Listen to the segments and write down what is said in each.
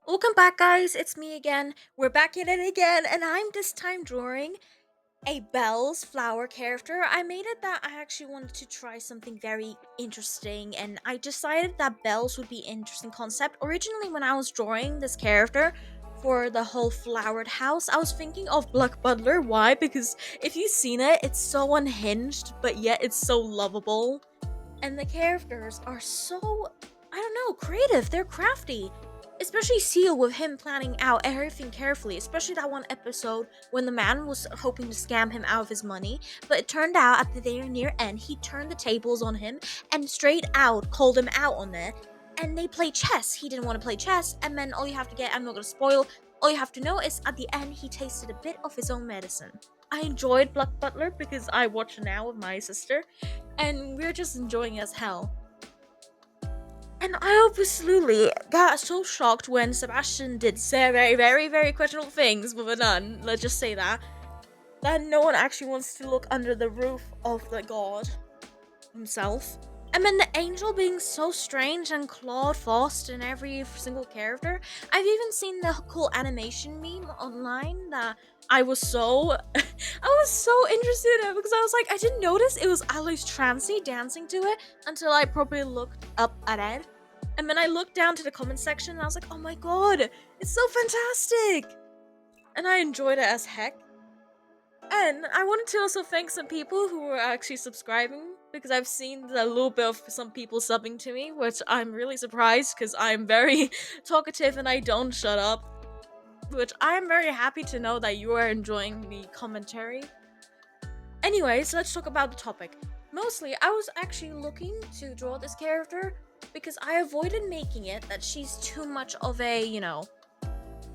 Welcome back, guys. It's me again. We're back at it again, and I'm this time drawing a Belle's flower character. I made it that I actually wanted to try something very interesting, and I decided that Belle's would be an interesting concept. Originally, when I was drawing this character for the whole flowered house, I was thinking of Black Butler. Why? Because if you've seen it, it's so unhinged, but yet it's so lovable. And the characters are so, I don't know, creative. They're crafty. Especially Seal with him planning out everything carefully, especially that one episode when the man was hoping to scam him out of his money, but it turned out at the very near end he turned the tables on him and straight out called him out on it. And they play chess. He didn't want to play chess, and then all you have to get, I'm not gonna spoil, all you have to know is at the end he tasted a bit of his own medicine. I enjoyed Black Butler because I watch it now with my sister, and we're just enjoying it as hell. And I absolutely got so shocked when Sebastian did say very, very, very questionable things with a nun, let's just say that no one actually wants to look under the roof of the god himself. And then the angel being so strange and Claude Faust in every single character. I've even seen the cool animation meme online that I was so I was so interested in it because I was like, I didn't notice it was Alois Trancy dancing to it until I probably looked up at it. And then I looked down to the comment section and I was like, oh my god, it's so fantastic! And I enjoyed it as heck. And I wanted to also thank some people who were actually subscribing because I've seen a little bit of some people subbing to me, which I'm really surprised because I'm very talkative and I don't shut up. Which I'm very happy to know that you are enjoying the commentary. Anyways, let's talk about the topic. Mostly, I was actually looking to draw this character because I avoided making it that she's too much of a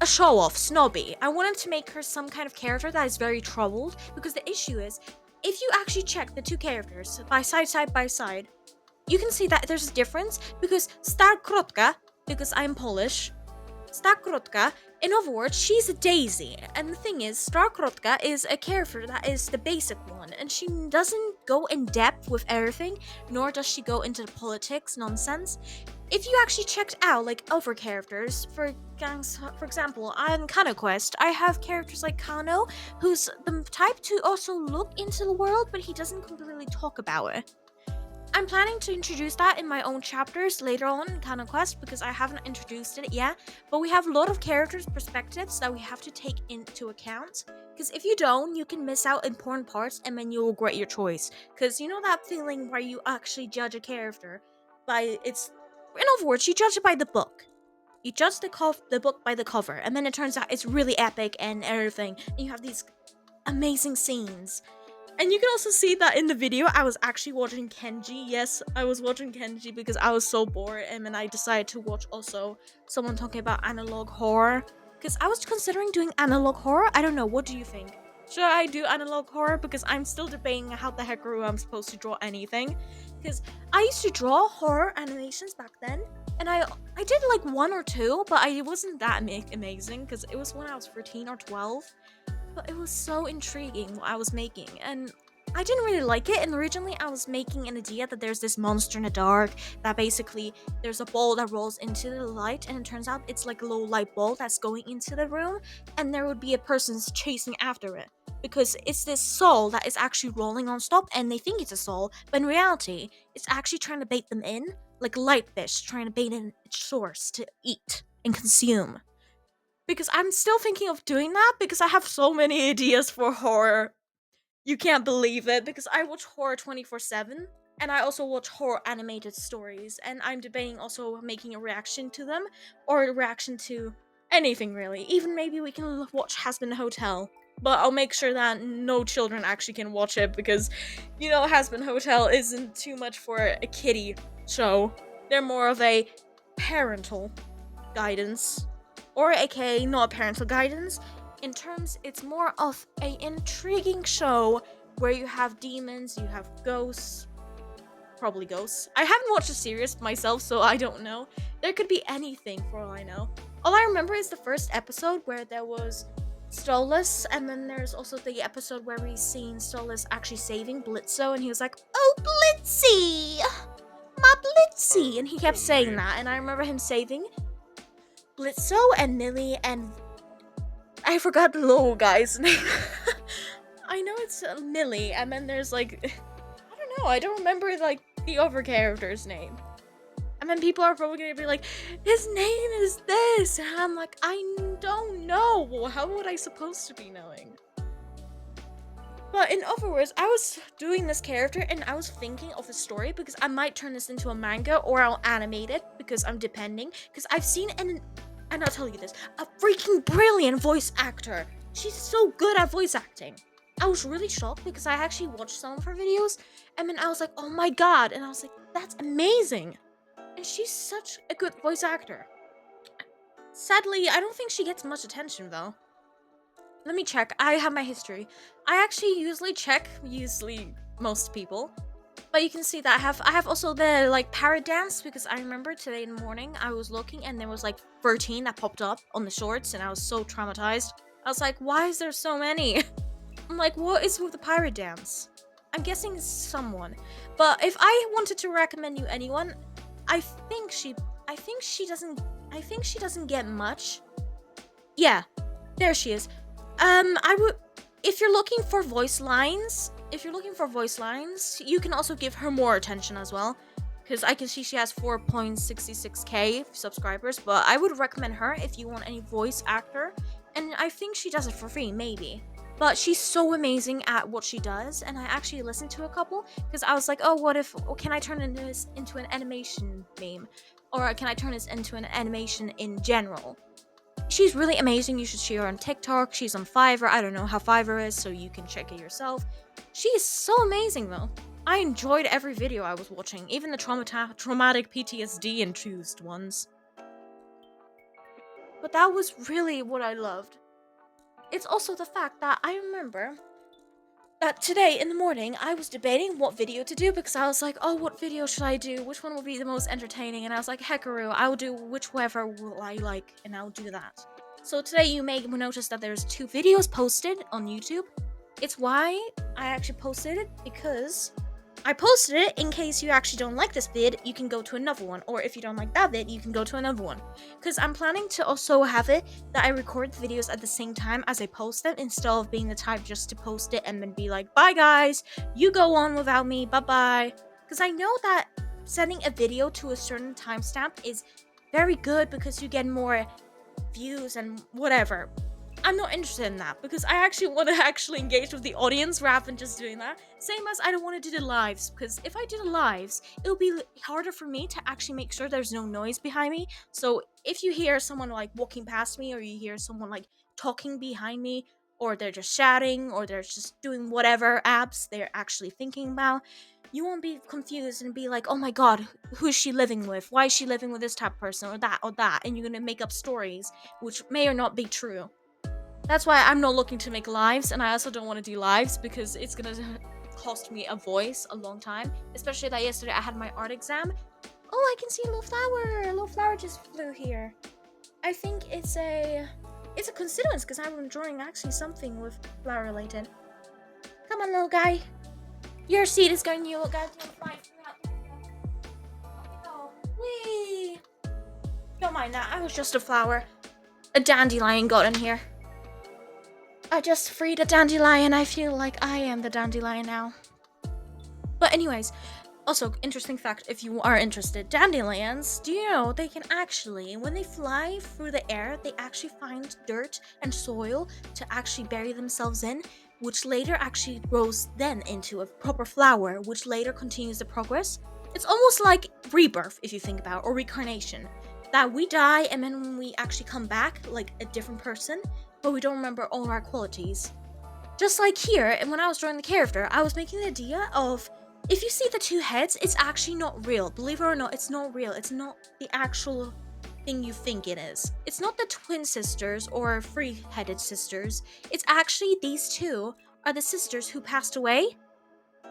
show off, snobby. I wanted to make her some kind of character that is very troubled because the issue is, if you actually check the two characters side by side, you can see that there's a difference because Starkrotka, because I'm Polish, Starkrotka, in other words, she's a daisy. And the thing is, Starkrotka is a character that is the basic one, and she doesn't go in depth with everything, nor does she go into the politics nonsense. If you actually checked out like other characters, for example, on Kano Quest, I have characters like Kano, who's the type to also look into the world, but he doesn't completely talk about it. I'm planning to introduce that in my own chapters later on in Canon Quest because I haven't introduced it yet. But we have a lot of characters' perspectives that we have to take into account. Because if you don't, you can miss out important parts and then you'll regret your choice. Because you know that feeling where you actually judge a character by its. In other words, you judge it by the book. You judge the book by the cover, and then it turns out it's really epic and everything. And you have these amazing scenes. And you can also see that in the video, I was actually watching Kenji. Yes, I was watching Kenji because I was so bored, and then I decided to watch also someone talking about analog horror. Because I was considering doing analog horror. I don't know, what do you think? Should I do analog horror? Because I'm still debating how the heck I'm supposed to draw anything. Because I used to draw horror animations back then, and I did like one or two, but I wasn't that amazing because it was when I was 13 or 12. But it was so intriguing what I was making, and I didn't really like it. And originally, I was making an idea that there's this monster in the dark that basically there's a ball that rolls into the light, and it turns out it's like a little light ball that's going into the room, and there would be a person chasing after it because it's this soul that is actually rolling non-stop, and they think it's a soul, but in reality, it's actually trying to bait them in, like a light fish trying to bait in its source to eat and consume. Because I'm still thinking of doing that because I have so many ideas for horror. You can't believe it because I watch horror 24/7 and I also watch horror animated stories, and I'm debating also making a reaction to them or a reaction to anything really. Even maybe we can watch Hazbin Hotel. But I'll make sure that no children actually can watch it because Hazbin Hotel isn't too much for a kiddie show. They're more of a parental guidance, or aka not parental guidance. In terms, it's more of a intriguing show where you have demons, you have ghosts, probably ghosts. I haven't watched the series myself, so I don't know. There could be anything for all I know. All I remember is the first episode where there was Stolas, and then there's also the episode where we seen Stolas actually saving Blitzo, and he was like, "Oh, Blitzy! My Blitzy!" And he kept saying that, and I remember him saving Blitzo and Millie and I forgot the little guy's name. I know it's Millie, and then there's like I don't know. I don't remember like the other character's name. And then people are probably gonna be like, his name is this, and I'm like, I don't know. How would I supposed to be knowing? But in other words, I was doing this character and I was thinking of a story because I might turn this into a manga or I'll animate it because I'm depending. Because I've seen and I'll tell you this, a freaking brilliant voice actor. She's so good at voice acting. I was really shocked because I actually watched some of her videos and then I was like, oh my god. And I was like, that's amazing. And she's such a good voice actor. Sadly, I don't think she gets much attention though. Let me check. I have my history. I actually usually check, most people. But you can see that I have also the like parrot dance because I remember today in the morning I was looking and there was like 13 that popped up on the shorts and I was so traumatized. I was like, why is there so many? I'm like, what is with the pirate dance? I'm guessing it's someone. But if I wanted to recommend you anyone, I think she doesn't get much. Yeah, there she is. I would, if you're looking for voice lines, you can also give her more attention as well. Because I can see she has 4.66k subscribers, but I would recommend her if you want any voice actor. And I think she does it for free, maybe. But she's so amazing at what she does, and I actually listened to a couple because I was like, oh, can I turn this into an animation meme? Or can I turn this into an animation in general? She's really amazing. You should see her on TikTok. She's on Fiverr. I don't know how Fiverr is, so you can check it yourself. She is so amazing, though. I enjoyed every video I was watching, even the traumatic PTSD-induced ones. But that was really what I loved. It's also the fact that I remember that today in the morning I was debating what video to do because I was like, oh, what video should I do? Which one will be the most entertaining? And I was like, heckaroo, I will do whichever I like, and I'll do that. So today you may notice that there's 2 videos posted on YouTube. It's why I actually posted it because I posted it in case you actually don't like this vid, you can go to another one. Or if you don't like that vid, you can go to another one. Because I'm planning to also have it that I record the videos at the same time as I post them instead of being the type just to post it and then be like, bye guys, you go on without me, bye-bye. Because I know that sending a video to a certain timestamp is very good because you get more views and whatever. I'm not interested in that because I actually want to actually engage with the audience rather than just doing that. Same as I don't want to do the lives because if I do the lives, it'll be harder for me to actually make sure there's no noise behind me. So if you hear someone like walking past me or you hear someone like talking behind me or they're just shouting or they're just doing whatever apps they're actually thinking about, you won't be confused and be like, oh my god, who is she living with? Why is she living with this type of person or that? And you're going to make up stories which may or not be true. That's why I'm not looking to make lives, and I also don't want to do lives because it's gonna cost me a voice a long time. Especially that yesterday I had my art exam. Oh, I can see a little flower. A little flower just flew here. I think it's a coincidence because I'm drawing actually something with flower related. Come on, little guy. Your seed is going to fly throughout. Oh, wee. Don't mind that. I was just a flower. A dandelion got in here. I just freed a dandelion. I feel like I am the dandelion now. But anyways, also, interesting fact, if you are interested, dandelions, do you know they can actually, when they fly through the air, they actually find dirt and soil to actually bury themselves in, which later actually grows then into a proper flower, which later continues the progress. It's almost like rebirth, if you think about it, or reincarnation. That we die and then when we actually come back, like a different person, but we don't remember all our qualities. Just like here, and when I was drawing the character, I was making the idea of, if you see the 2 heads, it's actually not real. Believe it or not, it's not real. It's not the actual thing you think it is. It's not the twin sisters or 3-headed sisters. It's actually these 2 are the sisters who passed away.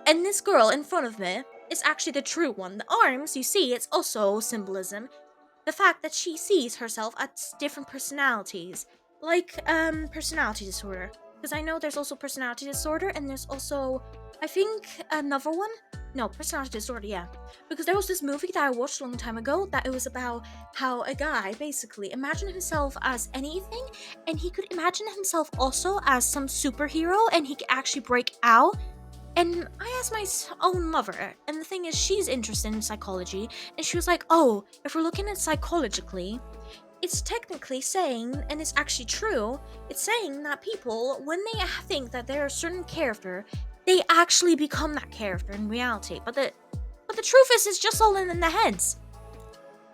And this girl in front of me is actually the true one. The arms, you see, it's also symbolism. The fact that she sees herself as different personalities. Like, personality disorder. Because I know there's also personality disorder, and there's also, I think, another one. No, personality disorder, yeah. Because there was this movie that I watched a long time ago that it was about how a guy basically imagined himself as anything, and he could imagine himself also as some superhero, and he could actually break out. And I asked my own mother, and the thing is, she's interested in psychology, and she was like, oh, if we're looking at psychologically, it's technically saying, and it's actually true, it's saying that people, when they think that they're a certain character, they actually become that character in reality. But the truth is, it's just all in the heads.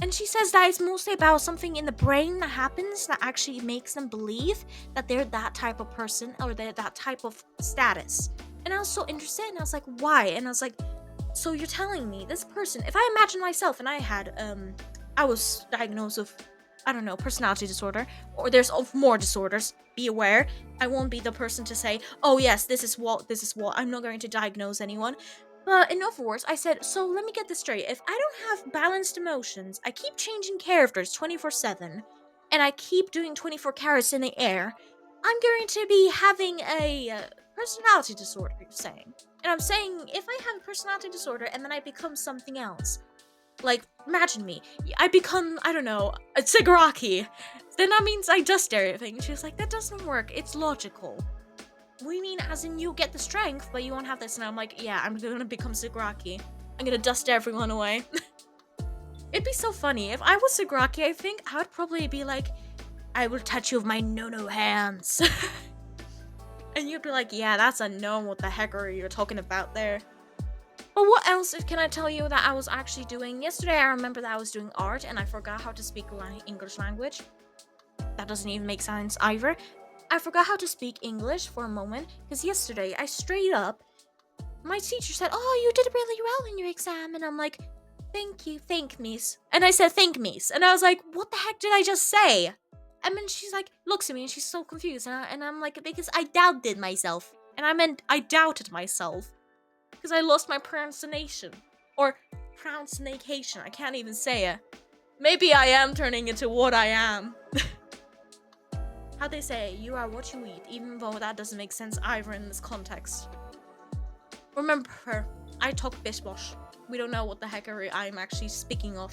And she says that it's mostly about something in the brain that happens that actually makes them believe that they're that type of person or they're that type of status. And I was so interested, and I was like, why? And I was like, so you're telling me this person, if I imagine myself and I was diagnosed with, I don't know, personality disorder, or there's more disorders, be aware, I won't be the person to say, oh yes, this is what, I'm not going to diagnose anyone. But in other words, I said, so let me get this straight. If I don't have balanced emotions, I keep changing characters 24/7, and I keep doing 24 carats in the air, I'm going to be having a personality disorder, you're saying. And I'm saying, if I have a personality disorder and then I become something else, like, imagine me, I become, I don't know, a Tsigaraki, then that means I dust everything. She was like, that doesn't work, it's logical. We mean as in you get the strength, but you won't have this. And I'm like, yeah, I'm gonna become Tsigaraki. I'm gonna dust everyone away. It'd be so funny. If I was Tsigaraki, I think I would probably be like, I will touch you with my no hands. And you'd be like, yeah, that's a no, what the heck are you talking about there? But what else can I tell you that I was actually doing? Yesterday, I remember that I was doing art, and I forgot how to speak English language. That doesn't even make sense either. I forgot how to speak English for a moment, because yesterday, I straight up, my teacher said, oh, you did really well in your exam, and I'm like, thank you, thank me's. And I said, thank me's, and I was like, what the heck did I just say? And then she's like, looks at me, and she's so confused, and I'm like, because I doubted myself, and I meant I doubted myself, because I lost my pronunciation, or pronunciation, I can't even say it. Maybe I am turning into what I am. How they say, you are what you eat, even though that doesn't make sense either in this context. Remember, I talk bish-bosh. We don't know what the heck I'm actually speaking of.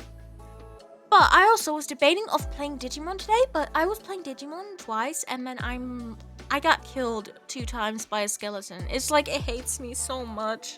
But I also was debating of playing Digimon today, but I was playing Digimon twice, and then I got killed 2 times by a skeleton. It's like, it hates me so much.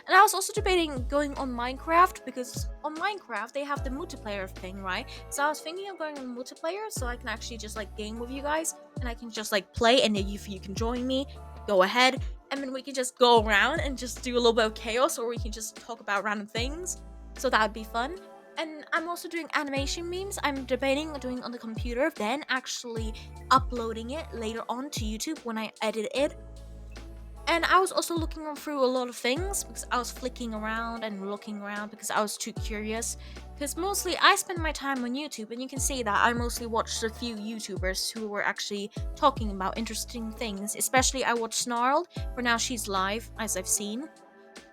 And I was also debating going on Minecraft, because on Minecraft they have the multiplayer thing, right? So I was thinking of going on multiplayer so I can actually just like game with you guys, and I can just like play, and if you can join me, go ahead, and then we can just go around and just do a little bit of chaos, or we can just talk about random things. So that would be fun. And I'm also doing animation memes. I'm debating doing on the computer, then actually uploading it later on to YouTube when I edit it. And I was also looking through a lot of things, because I was flicking around and looking around because I was too curious. Because mostly I spend my time on YouTube, and you can see that I mostly watched a few YouTubers who were actually talking about interesting things. Especially I watched Snarled, for now she's live, as I've seen.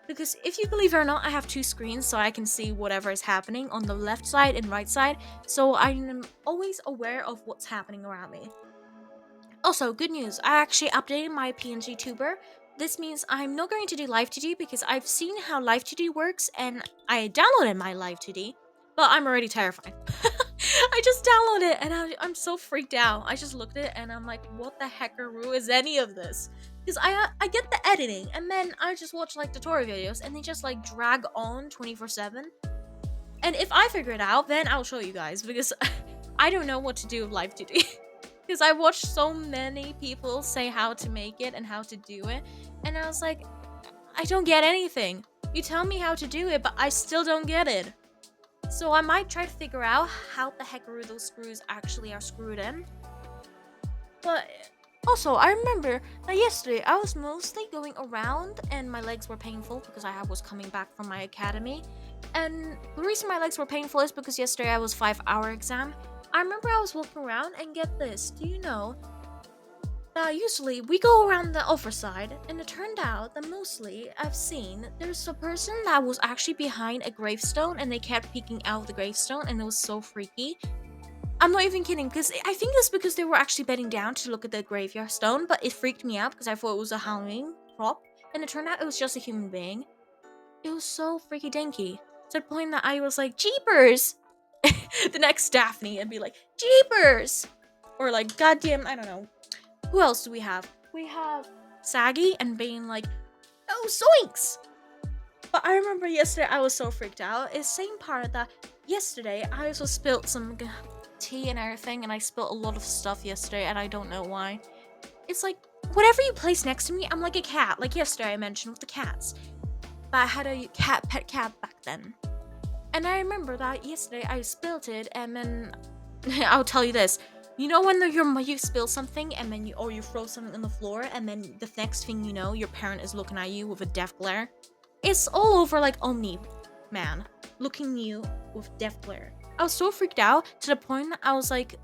Because if you believe it or not, I have 2 screens so I can see whatever is happening on the left side and right side. So I'm always aware of what's happening around me. Also, good news, I actually updated my EN-Pngtuber. This means I'm not going to do Live2D because I've seen how Live2D works, and I downloaded my Live2D, but I'm already terrified. I just downloaded it, and I'm so freaked out. I just looked at it, and I'm like, what the heckaroo is any of this? Because I get the editing, and then I just watch like tutorial videos, and they just like drag on 24/7. And if I figure it out, then I'll show you guys, because I don't know what to do with Live2D. Because I watched so many people say how to make it and how to do it, and I was like, I don't get anything. You tell me how to do it, but I still don't get it. So I might try to figure out how the heckaroo those screws actually are screwed in. But also, I remember that yesterday I was mostly going around and my legs were painful because I was coming back from my academy. And the reason my legs were painful is because yesterday I was 5-hour exam. I remember I was walking around, and get this, do you know that usually we go around the other side, and it turned out that mostly I've seen there's a person that was actually behind a gravestone, and they kept peeking out of the gravestone, and it was so freaky. I'm not even kidding, because I think it's because they were actually bending down to look at the graveyard stone, but it freaked me out because I thought it was a Halloween prop, and it turned out it was just a human being. It was so freaky dinky, to the point that I was like, Jeepers! The next Daphne, and be like, Jeepers! Or like, goddamn, I don't know. Who else do we have? We have Saggy and being like, oh, zoinks! But I remember yesterday I was so freaked out. It's the same part that yesterday I also spilled some tea and everything, and I spilled a lot of stuff yesterday, and I don't know why. It's like, whatever you place next to me, I'm like a cat. Like yesterday I mentioned with the cats. But I had a pet cat back then. And I remember that yesterday I spilled it, and then I'll tell you this. You know when you spill something and then you throw something on the floor, and then the next thing you know, your parent is looking at you with a death glare? It's all over like Omni Man looking at you with death glare. I was so freaked out to the point that I was like,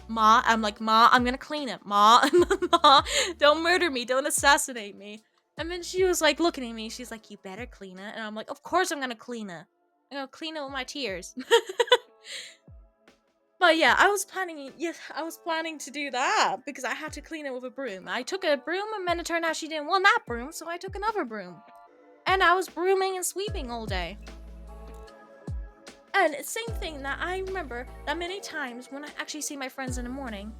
Ma, I'm gonna clean it. Ma, Ma, don't murder me, don't assassinate me. And then she was like looking at me, she's like, you better clean it. And I'm like, of course I'm gonna clean it. I'm gonna clean it with my tears. But yeah, I was planning to do that because I had to clean it with a broom. I took a broom, and then it turned out she didn't want that broom, so I took another broom. And I was brooming and sweeping all day. And same thing that I remember that many times when I actually see my friends in the morning,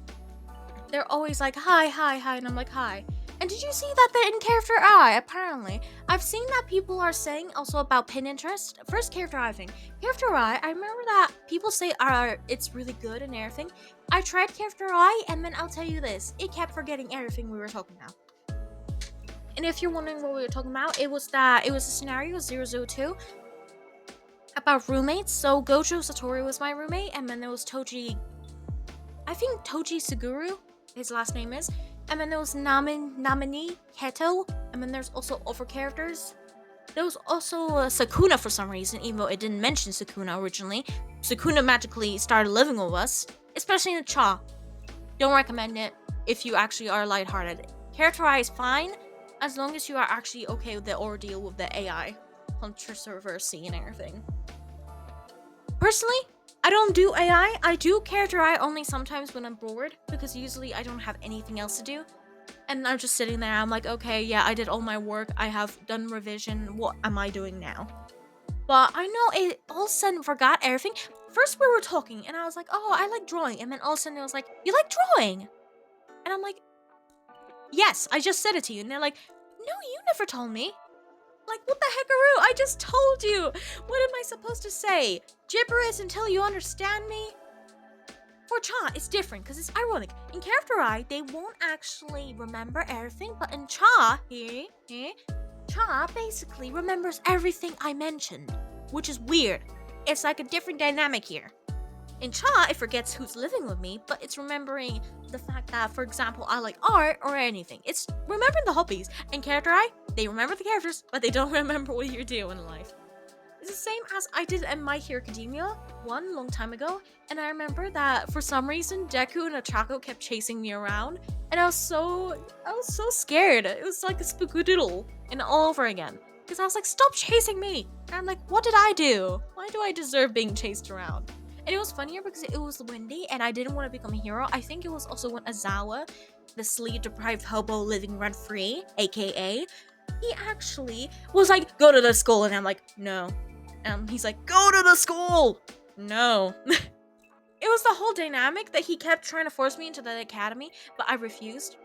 they're always like, hi, hi, hi, and I'm like, hi. And did you see that the in-character eye? Apparently, I've seen that people are saying also about Pinterest. First character eye thing. Character eye, I remember that people say it's really good and everything. I tried character eye, and then I'll tell you this, it kept forgetting everything we were talking about. And if you're wondering what we were talking about, it was a scenario 002 about roommates. So Gojo Satori was my roommate, and then there was Toji Suguru, his last name is, and then there was Namini Keto, and then there's also other characters. There was also Sakuna for some reason, even though it didn't mention Sakuna originally. Sakuna magically started living with us, especially in Cha. Don't recommend it if you actually are lighthearted. Character eye is fine, as long as you are actually okay with the ordeal with the AI, controversy and everything. Personally, I don't do AI. I do character eye only sometimes when I'm bored, because usually I don't have anything else to do. And I'm just sitting there, I'm like, okay, yeah, I did all my work, I have done revision, what am I doing now? But I know it all of a sudden forgot everything. First we were talking, and I was like, oh, I like drawing. And then all of a sudden it was like, you like drawing? And I'm like, yes, I just said it to you. And they're like, no, you never told me. Like, what the heckaroo? I just told you. What am I supposed to say? Gibberish until you understand me? For Cha, it's different because it's ironic. In character eye, they won't actually remember everything, but in Cha, Cha basically remembers everything I mentioned, which is weird. It's like a different dynamic here. In Cha, it forgets who's living with me, but it's remembering the fact that, for example, I like art or anything. It's remembering the hobbies. In character eye, they remember the characters, but they don't remember what you're doing in life. It's the same as I did in My Hero Academia one long time ago, and I remember that for some reason Deku and Ochako kept chasing me around, and I was so scared. It was like a spookadoodle and all over again. Because I was like, stop chasing me! And I'm like, what did I do? Why do I deserve being chased around? And it was funnier because it was windy and I didn't want to become a hero. I think it was also when Azawa, the sleep-deprived hobo living rent-free, aka, he actually was like, go to the school, and I'm like, no. He's like, go to the school! No. It was the whole dynamic that he kept trying to force me into the academy, but I refused.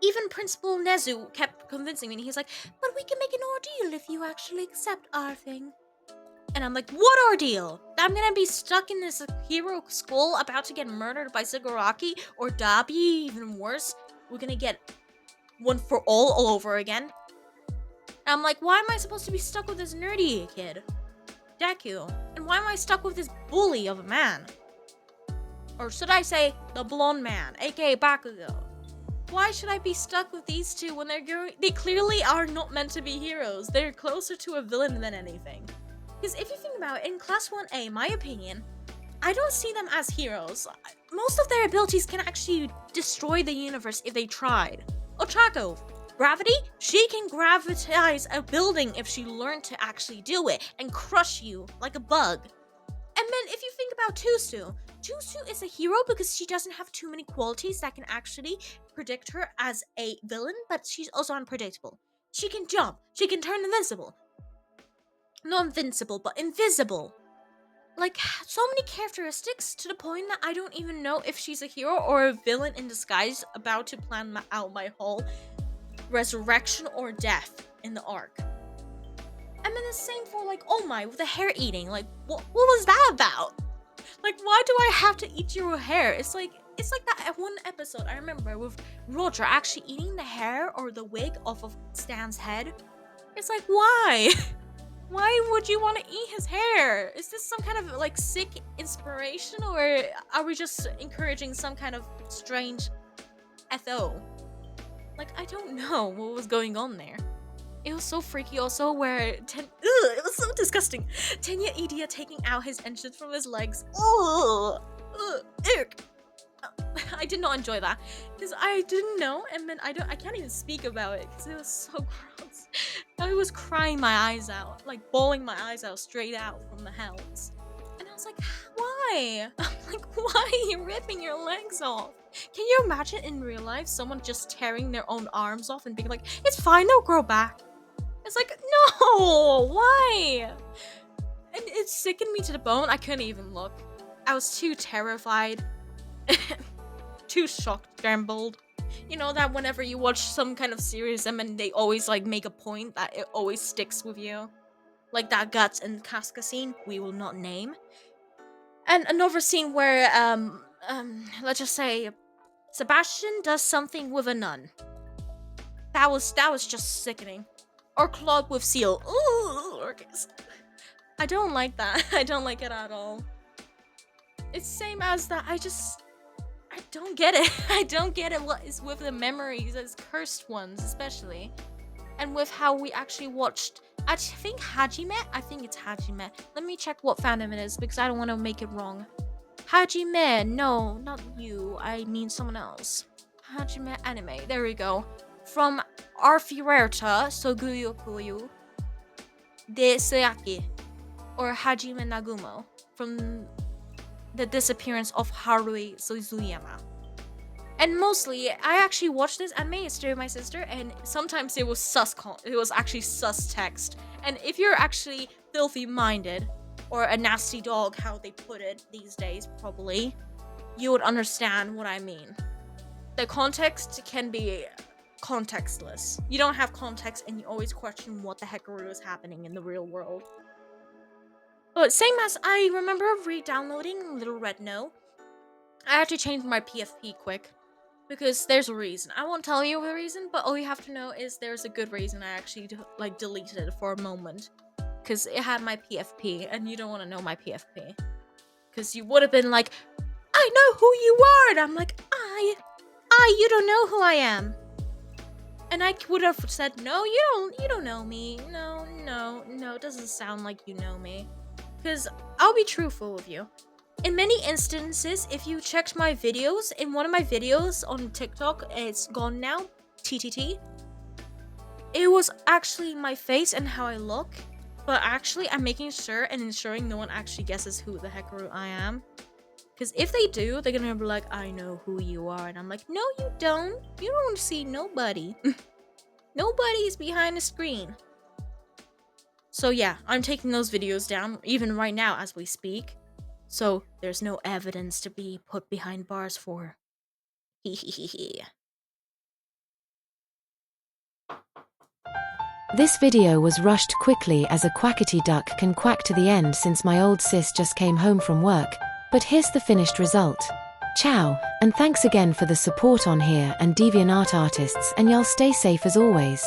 Even Principal Nezu kept convincing me, and he's like, but we can make an ordeal if you actually accept our thing. And I'm like, what ordeal? I'm gonna be stuck in this hero school about to get murdered by Shigaraki or Dabi, even worse. We're gonna get one for all over again. And I'm like, why am I supposed to be stuck with this nerdy kid, Deku? And why am I stuck with this bully of a man? Or should I say, the blonde man, aka Bakugo? Why should I be stuck with these two when they clearly are not meant to be heroes? They're closer to a villain than anything. Because if you think about it, in Class 1A, my opinion, I don't see them as heroes. Most of their abilities can actually destroy the universe if they tried. Ochako, gravity, she can gravitize a building if she learned to actually do it and crush you like a bug. And then if you think about Tusu, Jusu is a hero because she doesn't have too many qualities that can actually predict her as a villain, but she's also unpredictable. She can jump. She can turn invincible. Not invincible, but invisible. Like, so many characteristics to the point that I don't even know if she's a hero or a villain in disguise about to plan out my whole resurrection or death in the arc. And then the same for, like, oh my, with the hair eating. Like, what was that about? Like, why do I have to eat your hair? It's like that one episode I remember with Roger actually eating the hair or the wig off of Stan's head. It's like, why? Why would you want to eat his hair? Is this some kind of like sick inspiration, or are we just encouraging some kind of strange FO? Like, I don't know what was going on there. It was so freaky also where it was so disgusting. Tenya Idia taking out his engines from his legs. Ick. I did not enjoy that because I didn't know, and then I can't even speak about it because it was so gross. I was crying my eyes out, like bawling my eyes out straight out from the hells. And I was like, why? I'm like, why are you ripping your legs off? Can you imagine in real life someone just tearing their own arms off and being like, it's fine, they'll grow back? It's like, no, why? And it sickened me to the bone. I couldn't even look. I was too terrified. Too shocked, scrambled. You know that whenever you watch some kind of series and then they always like make a point that it always sticks with you. Like that Guts and Casca scene, we will not name. And another scene where let's just say Sebastian does something with a nun. That was just sickening. Or Claude with Seal. Ooh, I don't like that. I don't like it at all. It's same as that. I don't get it. I don't get it. What is with the memories as cursed ones, especially, and with how we actually watched. I think Hajime. I think it's Hajime. Let me check what fandom it is because I don't want to make it wrong. Hajime. No, not you. I mean someone else. Hajime anime. There we go. From Arfirerta Soguyo Kuyu de Sayaki, or Hajime Nagumo, from the disappearance of Harui Suzuyama. And mostly, I actually watched this anime yesterday with my sister, and sometimes it was it was actually sus text. And if you're actually filthy-minded, or a nasty dog, how they put it these days, probably, you would understand what I mean. The context can be contextless. You don't have context, and you always question what the heck is happening in the real world. But same as I remember re-downloading Little Red No, I had to change my PFP quick because there's a reason. I won't tell you the reason, but all you have to know is there's a good reason I actually like deleted it for a moment because it had my PFP, and you don't want to know my PFP because you would have been like, I know who you are, and I'm like, you don't know who I am. And I would have said, no, you don't know me. No, it doesn't sound like you know me. Because I'll be truthful with you. In many instances, if you checked my videos, in one of my videos on TikTok, it's gone now, TTT, it was actually my face and how I look. But actually, I'm making sure and ensuring no one actually guesses who the heck I am. Because if they do, they're gonna be like, I know who you are. And I'm like, no, you don't. You don't see nobody. Nobody's behind the screen. So yeah, I'm taking those videos down, even right now as we speak. So there's no evidence to be put behind bars for. This video was rushed quickly as a quackity duck can quack to the end since my old sis just came home from work. But here's the finished result. Ciao, and thanks again for the support on here and DeviantArt artists, and y'all stay safe as always.